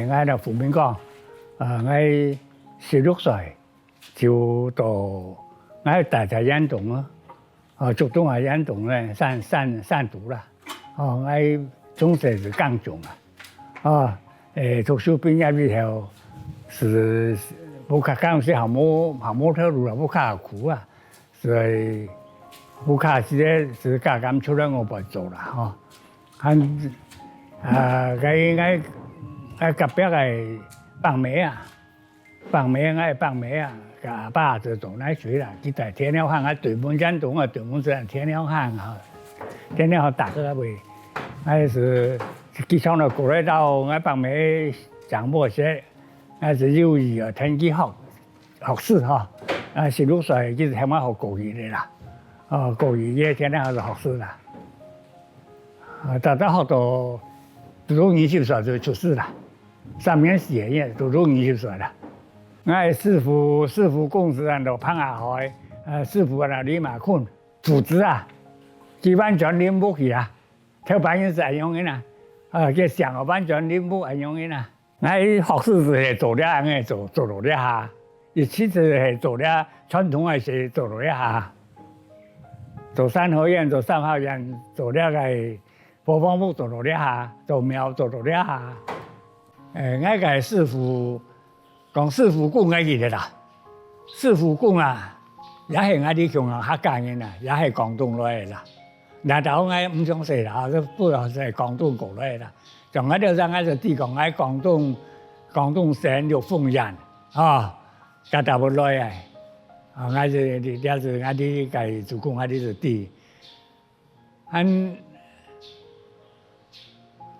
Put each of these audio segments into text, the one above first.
我就父母讲，我16岁就到我大在演动啊，竹东啊演动咧，散读啦，我中学是高中啊，读书毕业以后是不考高中考模特路啦，不考苦啊，所以不考是加减出来我不做啦，哈，我隔壁个放梅啊，放梅啊，甲爸就做奶水啦，去在天鸟巷对门演动啊，对门是天鸟巷啊，天鸟巷大个位，是机场了过来到我放梅上坡些，是幼儿啊，天基学士哈，16岁就是台湾学国语的啦，国语也天鸟巷是学士啦，大学到读20岁就出师啦。上面写也都20岁了。我师傅公司按照潘亚海，师傅啊李马坤组织啊，基本全领不去啊，跳板也是安样的啦，个上个班全领不安样的啦。我学士是做了，我做了下，其实是做了传统的是做了下，做三合院做三合院做了个播放部做了下，做庙做了下。我个师傅讲师傅讲个嘢啦，师傅讲啊，也係我哋強客家人啦，也係廣東來嘅啦。但係我唔想寫啦，不過係廣東過來嘅啦。仲喺度上我就啲講喺廣東省玉鳳人啊，家大不來嘅，我就是我哋個做工我哋就啲，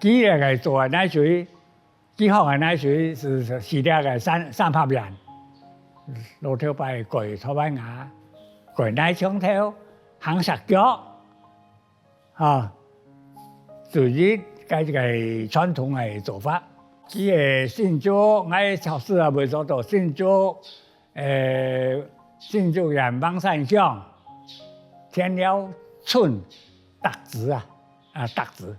幾日個做奶水。幾號嘅奶水是時啲嘅三拍人，老頭擺攰拖板牙，攰奶槍頭，行實腳，屬於個傳統嘅做法。佢係新竹，我超市啊未做到新竹人邦山鄉天鳥村特子啊，特子。